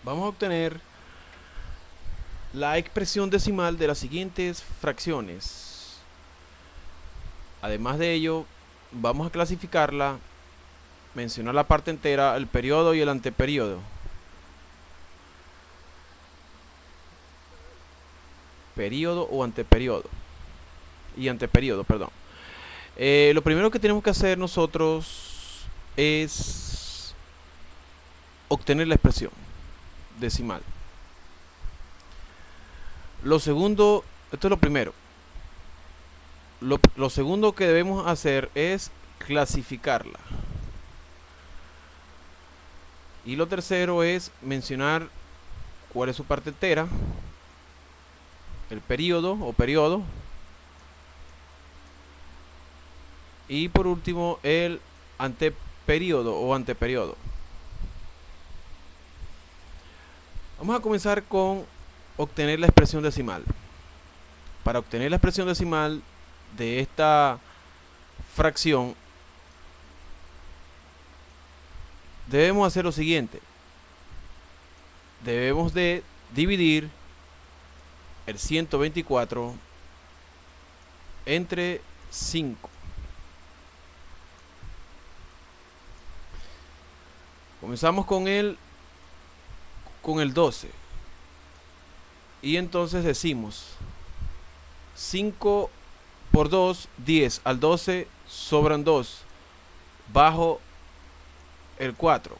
vamos a obtener la expresión decimal de las siguientes fracciones. Además de ello, vamos a clasificarla, mencionar la parte entera, el periodo y el anteperiodo. Periodo o anteperiodo. Y anteperiodo, perdón. Lo primero que tenemos que hacer nosotros es obtener la expresión decimal. Lo segundo, esto es lo primero. Lo segundo que debemos hacer es clasificarla. Y lo tercero es mencionar cuál es su parte entera, el periodo o periodo. Y por último, el anteperiodo o anteperiodo. Vamos a comenzar con obtener la expresión decimal. Para obtener la expresión decimal de esta fracción, debemos hacer lo siguiente. Debemos de dividir el 124 entre 5. Comenzamos con el 12. Y entonces decimos 5 por 2, 10. Al 12 sobran 2. Bajo el 4.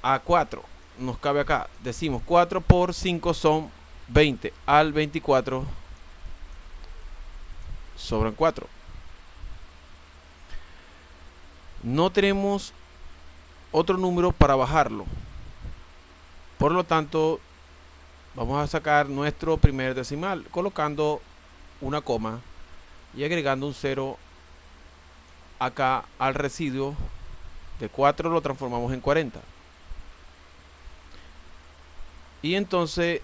A 4 nos cabe acá. Decimos 4 por 5 son 20. Al 24 sobran 4. No tenemos otro número para bajarlo. Por lo tanto, vamos a sacar nuestro primer decimal colocando una coma y agregando un 0 acá al residuo de 4, lo transformamos en 40. Y entonces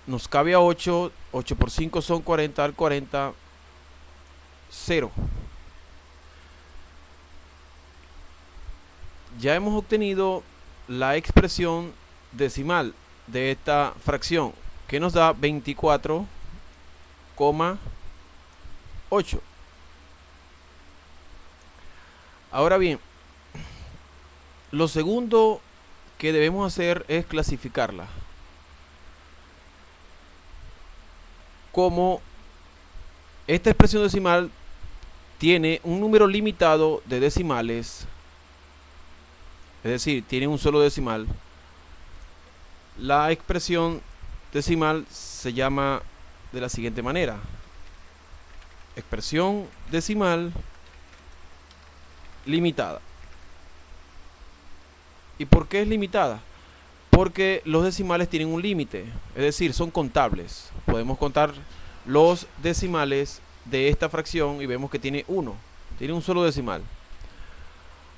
nos cabe a 8. 8 por 5 son 40. Al 40, 0. Ya hemos obtenido la expresión decimal de esta fracción, que nos da 24,8. Ahora bien, lo segundo que debemos hacer es clasificarla. Como esta expresión decimal tiene un número limitado de decimales, es decir, tiene un solo decimal, la expresión decimal se llama de la siguiente manera: expresión decimal limitada. ¿Y por qué es limitada? Porque los decimales tienen un límite, es decir, son contables. Podemos contar los decimales de esta fracción y vemos que tiene uno, tiene un solo decimal.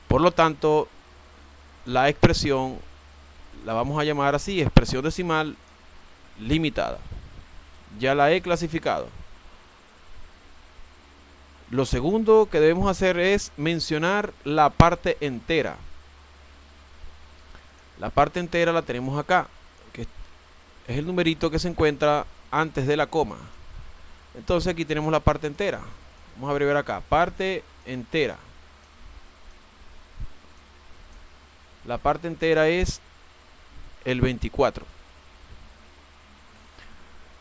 Por lo tanto, la expresión la vamos a llamar así: expresión decimal limitada. Ya la he clasificado. Lo segundo que debemos hacer es mencionar la parte entera. La parte entera la tenemos acá, que es el numerito que se encuentra antes de la coma. Entonces aquí tenemos la parte entera. Vamos a abreviar acá: parte entera. La parte entera es el 24.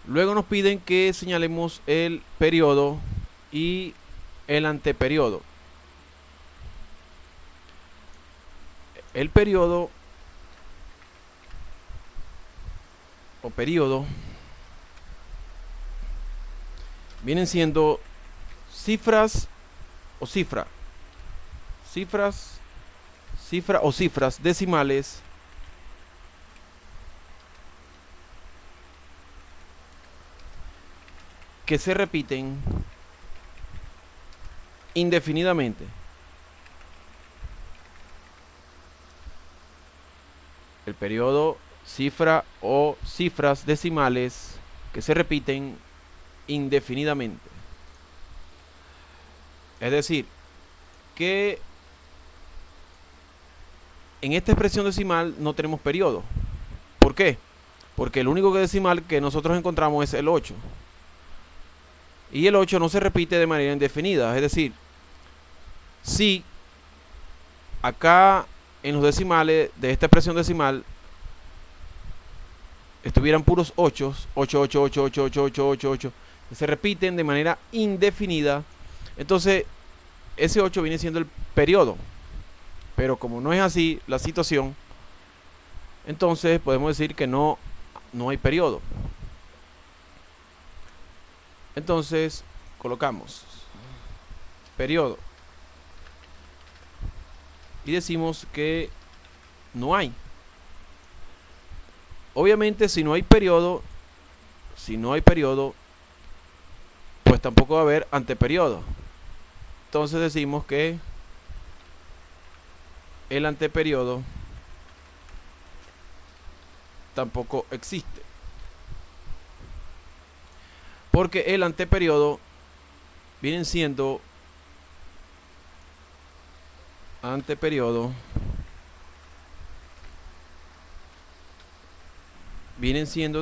Luego nos piden que señalemos el periodo y el anteperiodo. El periodo o periodo vienen siendo cifras o cifra o cifras decimales que se repiten indefinidamente. El periodo, cifra o cifras decimales que se repiten indefinidamente. Es decir, que en esta expresión decimal no tenemos periodo. ¿Por qué? Porque el único decimal que nosotros encontramos es el 8. Y el 8 no se repite de manera indefinida. Es decir, si acá en los decimales de esta expresión decimal estuvieran puros 8, 8, 8, 8, 8, 8, 8, 8, 8, que se repiten de manera indefinida, entonces ese 8 viene siendo el periodo. Pero como no es así la situación, entonces podemos decir que no hay periodo. Entonces colocamos periodo y decimos que no hay. Obviamente si no hay periodo, pues tampoco va a haber anteperiodo. Entonces decimos que el anteperiodo tampoco existe, porque el anteperiodo vienen siendo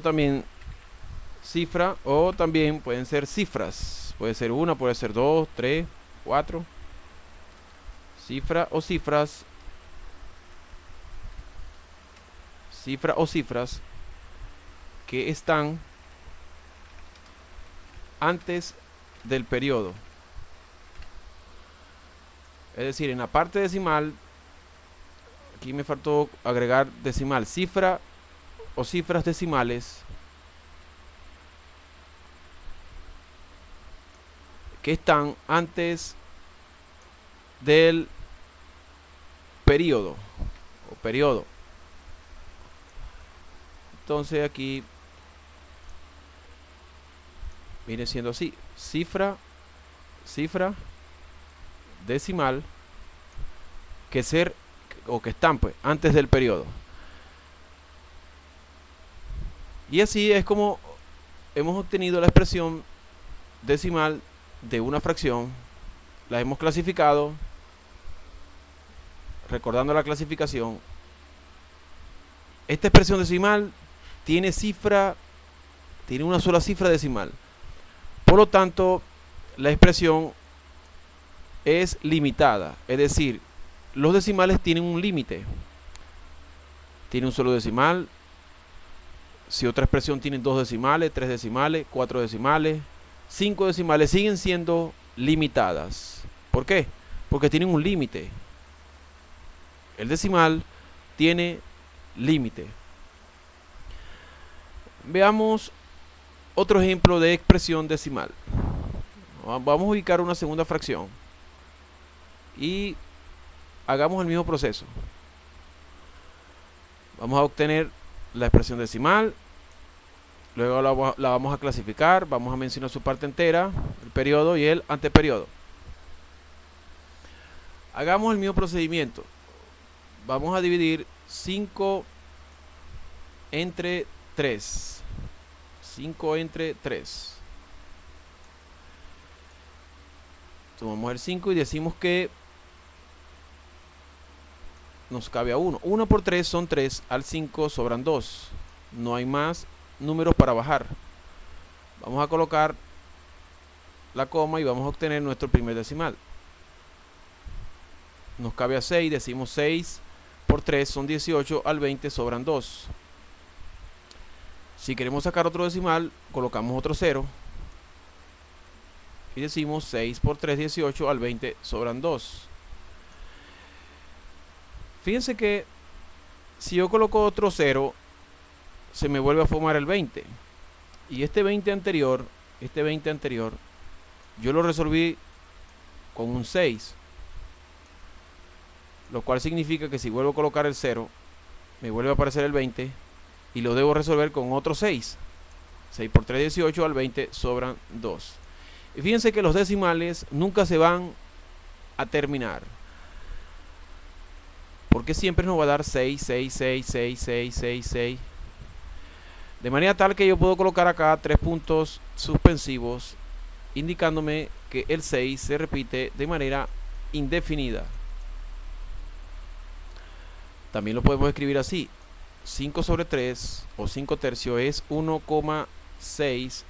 también cifra, o también pueden ser cifras. Puede ser una, puede ser 2, 3, 4. Cifra o cifras. Cifra o cifras que están antes del periodo. Es decir, en la parte decimal, aquí me faltó agregar decimal, cifra o cifras decimales que están antes del periodo o periodo. Entonces aquí viene siendo así: cifra decimal que están pues antes del periodo. Y así es como hemos obtenido la expresión decimal de una fracción. La hemos clasificado, recordando la clasificación. Esta expresión decimal tiene una sola cifra decimal. Por lo tanto, la expresión es limitada. Es decir, los decimales tienen un límite. Tiene un solo decimal. Si otra expresión tiene 2 decimales, 3 decimales, 4 decimales, 5 decimales, siguen siendo limitadas. ¿Por qué? Porque tienen un límite. El decimal tiene límite. Veamos otro ejemplo de expresión decimal. Vamos a ubicar una segunda fracción y hagamos el mismo proceso. Vamos a obtener la expresión decimal, luego la vamos a clasificar, vamos a mencionar su parte entera, el periodo y el anteperiodo. Hagamos el mismo procedimiento. Vamos a dividir 5 entre 3. 5 entre 3. Tomamos el 5 y decimos que nos cabe a 1. 1 por 3 son 3, al 5 sobran 2. No hay más números para bajar. Vamos a colocar la coma y vamos a obtener nuestro primer decimal. Nos cabe a 6, decimos 6 por 3 son 18, al 20 sobran 2. Si queremos sacar otro decimal, colocamos otro 0 y decimos 6 por 3, 18, al 20 sobran 2. Fíjense que si yo coloco otro 0, se me vuelve a formar el 20. Y este 20 anterior, yo lo resolví con un 6. Lo cual significa que si vuelvo a colocar el 0, me vuelve a aparecer el 20 y lo debo resolver con otro 6. 6 por 3, 18, al 20 sobran 2. Y fíjense que los decimales nunca se van a terminar, porque siempre nos va a dar 6, 6, 6, 6, 6, 6, 6. De manera tal que yo puedo colocar acá 3 puntos suspensivos, indicándome que el 6 se repite de manera indefinida. También lo podemos escribir así. 5 sobre 3 o 5 tercios es 1,6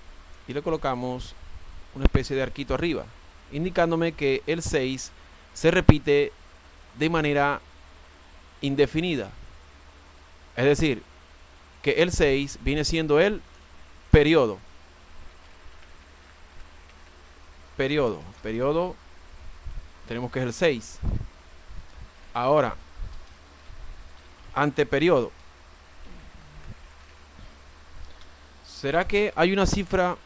y le colocamos una especie de arquito arriba, indicándome que el 6 se repite de manera indefinida. Es decir, que el 6 viene siendo el periodo. Periodo tenemos que es el 6. Ahora, anteperiodo. ¿Será que hay una cifra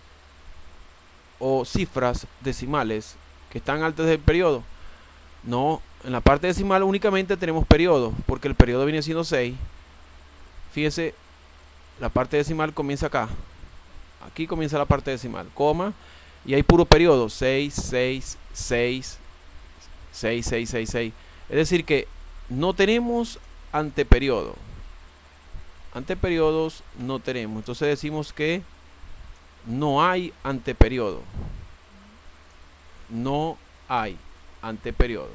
o cifras decimales que están antes del periodo? No, en la parte decimal únicamente tenemos periodo, porque el periodo viene siendo 6. Fíjense, la parte decimal comienza acá. Aquí comienza la parte decimal, coma, y hay puro periodo, 6, 6, 6, 6, 6, 6, 6. Es decir que no tenemos anteperiodo. Anteperiodos no tenemos. Entonces decimos que no hay anteperiodo. No hay anteperiodo.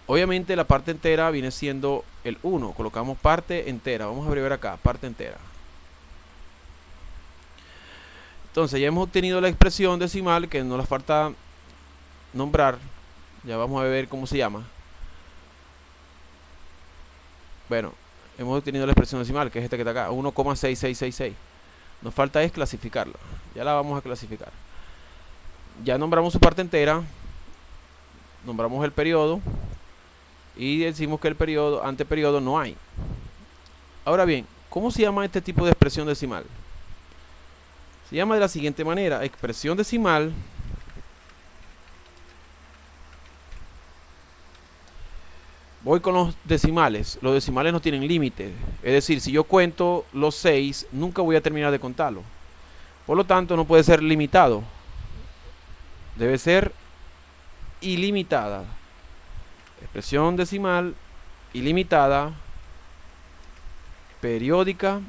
Obviamente la parte entera viene siendo el 1. Colocamos parte entera. Vamos a abreviar acá, parte entera. Entonces ya hemos obtenido la expresión decimal, que nos la falta nombrar. Ya vamos a ver cómo se llama. Bueno, hemos obtenido la expresión decimal, que es esta que está acá, 1,6666. Nos falta es clasificarla. Ya la vamos a clasificar. Ya nombramos su parte entera. Nombramos el periodo. Y decimos que el periodo, anteperiodo no hay. Ahora bien, ¿cómo se llama este tipo de expresión decimal? Se llama de la siguiente manera: expresión decimal voy con los decimales. Los decimales no tienen límite. Es decir, si yo cuento los 6, nunca voy a terminar de contarlo. Por lo tanto, no puede ser limitado. Debe ser ilimitada. Expresión decimal ilimitada, periódica,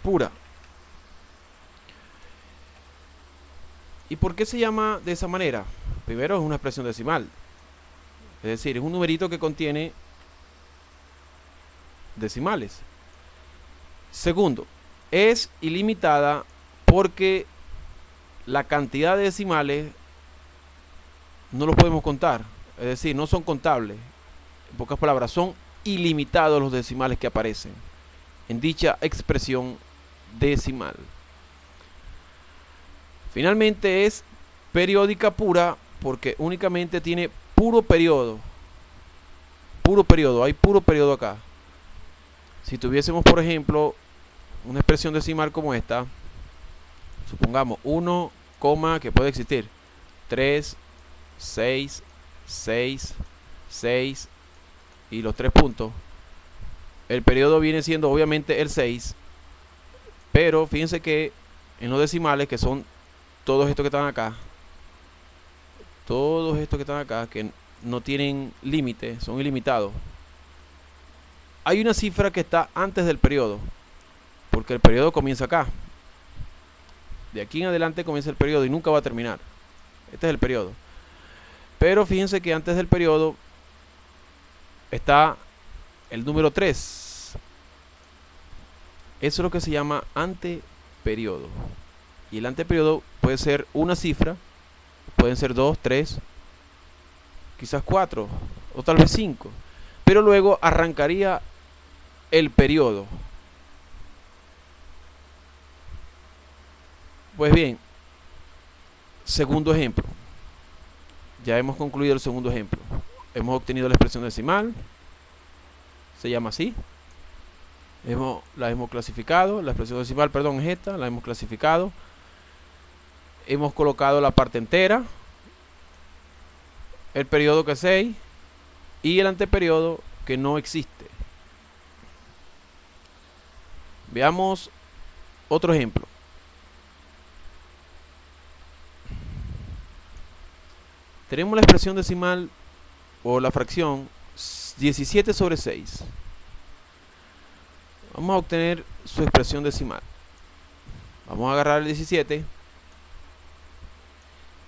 pura. ¿Y por qué se llama de esa manera? Primero, es una expresión decimal. Es decir, es un numerito que contiene decimales. Segundo, es ilimitada porque la cantidad de decimales no los podemos contar. Es decir, no son contables. En pocas palabras, son ilimitados los decimales que aparecen en dicha expresión decimal. Finalmente, es periódica pura porque únicamente tiene puro periodo. Puro periodo, hay puro periodo acá. Si tuviésemos, por ejemplo, una expresión decimal como esta, supongamos 1, que puede existir 3, 6, 6, 6 y los 3 puntos. El periodo viene siendo obviamente el 6, pero fíjense que en los decimales, que son todos estos que están acá, todos estos que están acá, que no tienen límite, son ilimitados, hay una cifra que está antes del periodo, porque el periodo comienza acá. De aquí en adelante comienza el periodo y nunca va a terminar. Este es el periodo. Pero fíjense que antes del periodo está el número 3. Eso es lo que se llama anteperiodo. Y el anteperiodo puede ser una cifra, pueden ser 2, 3, quizás 4 o tal vez 5. Pero luego arrancaría el periodo. Pues bien, segundo ejemplo. Ya hemos concluido el segundo ejemplo. Hemos obtenido la expresión decimal. Se llama así. La hemos clasificado. La expresión decimal, perdón, es esta. La hemos clasificado. Hemos colocado la parte entera. El periodo que es 6. Y el anteperiodo que no existe. Veamos otro ejemplo. Tenemos la expresión decimal o la fracción 17 sobre 6. Vamos a obtener su expresión decimal. Vamos a agarrar el 17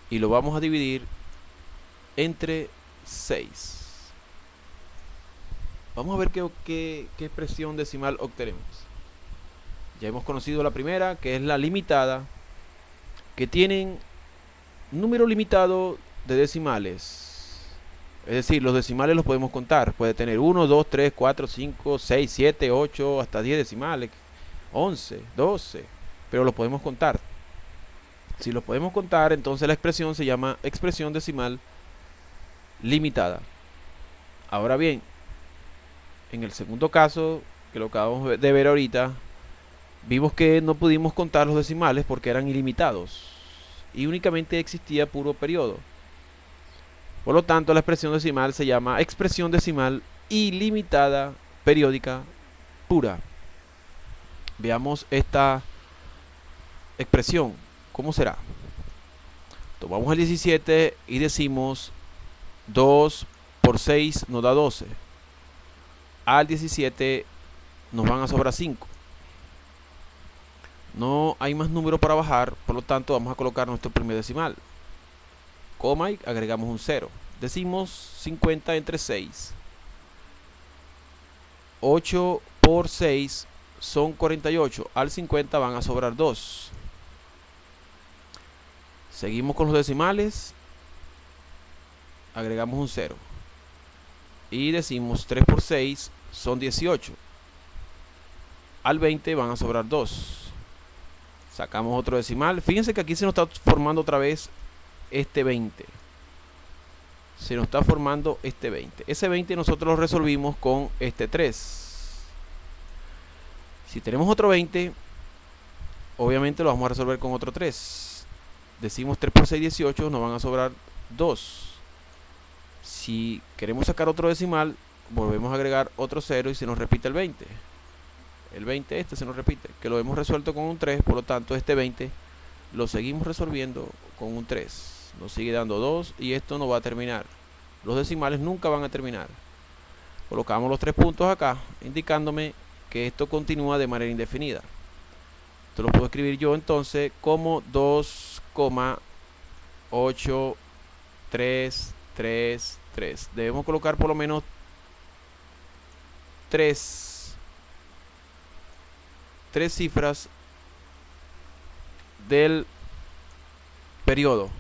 y lo vamos a dividir entre 6. Vamos a ver qué expresión decimal obtenemos. Ya hemos conocido la primera, que es la limitada, que tienen número limitado de decimales. Es decir, los decimales los podemos contar. Puede tener 1, 2, 3, 4, 5, 6, 7, 8, hasta 10 decimales, 11, 12, pero los podemos contar. Si los podemos contar, entonces la expresión se llama expresión decimal limitada. Ahora bien, en el segundo caso, que lo acabamos de ver ahorita, vimos que no pudimos contar los decimales porque eran ilimitados y únicamente existía puro periodo. Por lo tanto, la expresión decimal se llama expresión decimal ilimitada periódica pura. Veamos esta expresión. ¿Cómo será? Tomamos el 17 y decimos 2 por 6 nos da 12. Al 17 nos van a sobrar 5. No hay más número para bajar, por lo tanto vamos a colocar nuestro primer decimal, coma, y agregamos un 0. Decimos 50 entre 6. 8 por 6 son 48. Al 50 van a sobrar 2. Seguimos con los decimales, agregamos un 0. Y decimos 3 por 6 son 18. Al 20 van a sobrar 2. Sacamos otro decimal. Fíjense que aquí se nos está formando otra vez este 20. Se nos está formando este 20. Ese 20 nosotros lo resolvimos con este 3. Si tenemos otro 20, obviamente lo vamos a resolver con otro 3. Decimos 3 por 6, 18, nos van a sobrar 2. Si queremos sacar otro decimal, volvemos a agregar otro 0 y se nos repite el 20. El 20 este se nos repite, que lo hemos resuelto con un 3, por lo tanto este 20 lo seguimos resolviendo con un 3. Nos sigue dando 2 y esto no va a terminar. Los decimales nunca van a terminar. Colocamos los 3 puntos acá, indicándome que esto continúa de manera indefinida. Esto lo puedo escribir yo entonces como 2,833. Debemos colocar por lo menos 3 cifras del periodo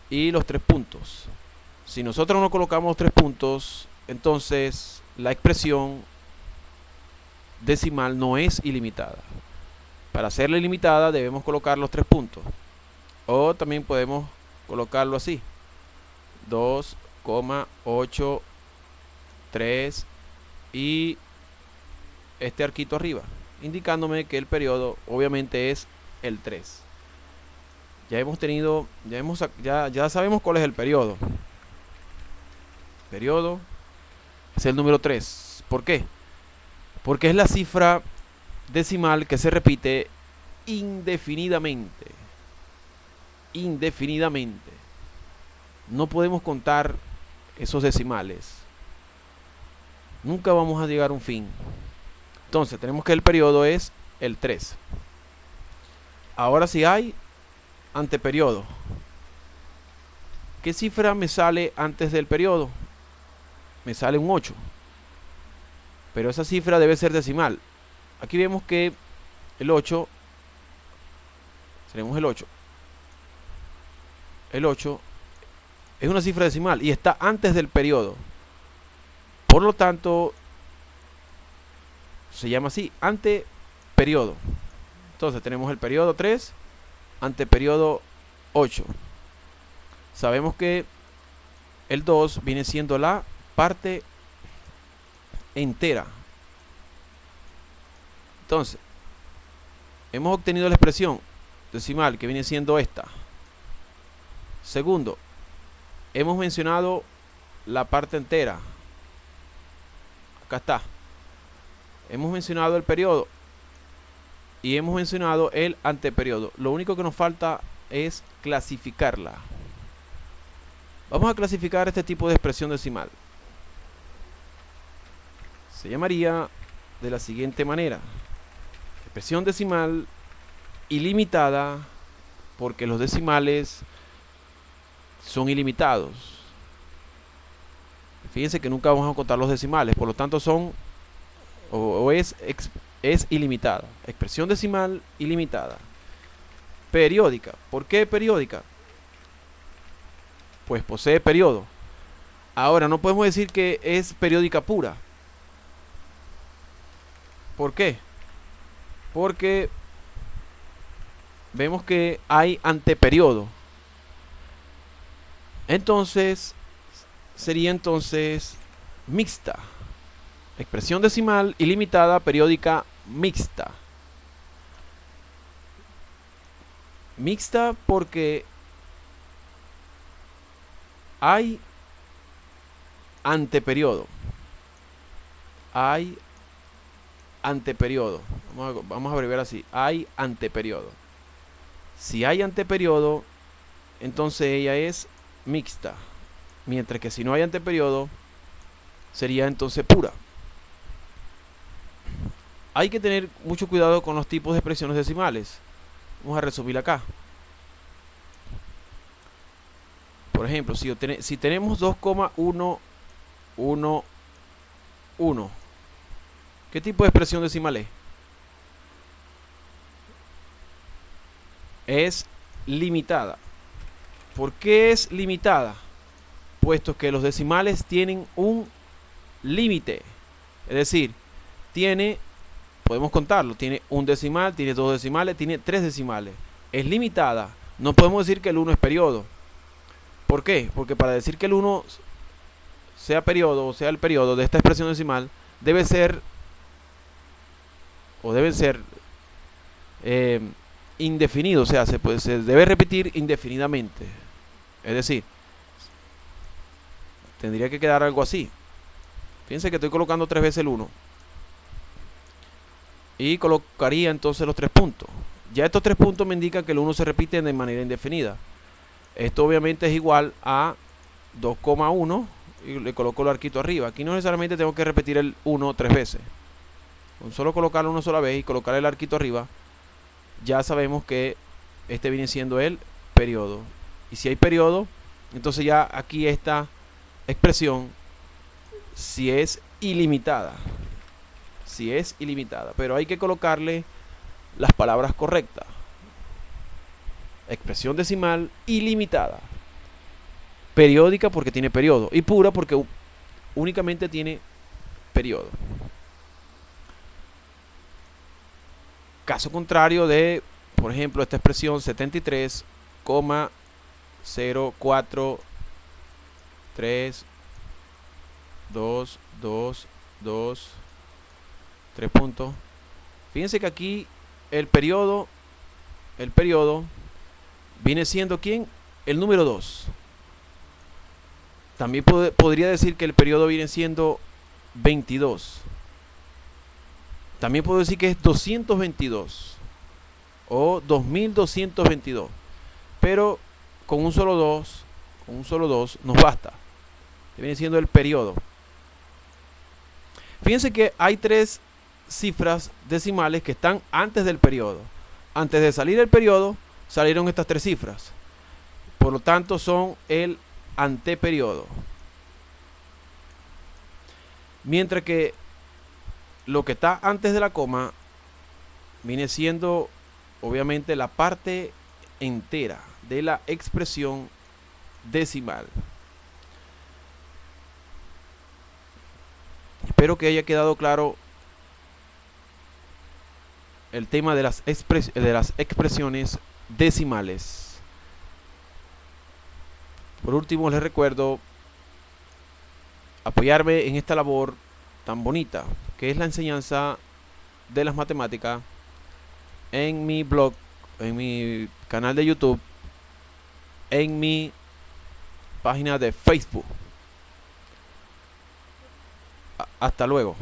y los 3 puntos. Si nosotros no colocamos los 3 puntos, entonces la expresión decimal no es ilimitada. Para hacerla ilimitada debemos colocar los 3 puntos, o también podemos colocarlo así: 2,83 y este arquito arriba, indicándome que el periodo obviamente es el 3. Ya sabemos cuál es el periodo. Periodo es el número 3. ¿Por qué? Porque es la cifra decimal que se repite indefinidamente. Indefinidamente. No podemos contar esos decimales. Nunca vamos a llegar a un fin. Entonces tenemos que el periodo es el 3. Ahora si hay anteperiodo, ¿qué cifra me sale antes del periodo? Me sale un 8. Pero esa cifra debe ser decimal. Aquí vemos que el 8, tenemos el 8. El 8 es una cifra decimal y está antes del periodo. Por lo tanto, se llama así, anteperiodo. Entonces tenemos el periodo 3, anteperiodo 8. Sabemos que el 2 viene siendo la parte entera. Entonces, hemos obtenido la expresión decimal que viene siendo esta. Segundo, hemos mencionado la parte entera. Acá está. Hemos mencionado el periodo y hemos mencionado el anteperiodo. Lo único que nos falta es clasificarla. Vamos a clasificar este tipo de expresión decimal. Se llamaría de la siguiente manera: expresión decimal ilimitada, porque los decimales son ilimitados. Fíjense que nunca vamos a contar los decimales, por lo tanto son es ilimitada. Expresión decimal ilimitada. Periódica. ¿Por qué periódica? Pues posee periodo. Ahora, no podemos decir que es periódica pura. ¿Por qué? Porque vemos que hay anteperiodo. Entonces, sería entonces mixta. Expresión decimal ilimitada, periódica mixta. Mixta porque hay anteperiodo. Hay anteperiodo. Vamos a abreviar así. Hay anteperiodo. Si hay anteperiodo, entonces ella es mixta. Mientras que si no hay anteperiodo, sería entonces pura. Hay que tener mucho cuidado con los tipos de expresiones decimales. Vamos a resumir acá. Por ejemplo, si tenemos 2,111, ¿qué tipo de expresión decimal es? Es limitada. ¿Por qué es limitada? Puesto que los decimales tienen un límite. Es decir, podemos contarlo, tiene un decimal, tiene dos decimales, tiene tres decimales. Es limitada. No podemos decir que el 1 es periodo. ¿Por qué? Porque para decir que el 1 sea periodo o sea el periodo de esta expresión decimal, deben ser indefinido, o sea, se debe repetir indefinidamente. Es decir, tendría que quedar algo así. Fíjense que estoy colocando 3 veces el 1. Y colocaría entonces los 3 puntos. Ya estos 3 puntos me indican que el 1 se repite de manera indefinida. Esto obviamente es igual a 2,1 y le coloco el arquito arriba. Aquí no necesariamente tengo que repetir el 1 3 veces. Con solo colocarlo una sola vez y colocar el arquito arriba, ya sabemos que este viene siendo el periodo. Y si hay periodo, entonces ya aquí esta expresión, si es ilimitada, pero hay que colocarle las palabras correctas. Expresión decimal ilimitada. Periódica porque tiene periodo. Y pura porque únicamente tiene periodo. Caso contrario de, por ejemplo, esta expresión 73,043222 3 puntos. Fíjense que aquí el periodo viene siendo ¿quién? El número 2. También podría decir que el periodo viene siendo 22. También puedo decir que es 222 o 2222. Pero con un solo 2 nos basta. Viene siendo el periodo. Fíjense que hay 3 cifras decimales que están antes del periodo. Antes de salir el periodo, salieron estas 3 cifras. Por lo tanto, son el anteperiodo. Mientras que lo que está antes de la coma viene siendo, obviamente, la parte entera de la expresión decimal. Espero que haya quedado claro el tema de las expresiones decimales. Por último, les recuerdo apoyarme en esta labor tan bonita que es la enseñanza de las matemáticas en mi blog, en mi canal de YouTube, en mi página de Facebook. Hasta luego.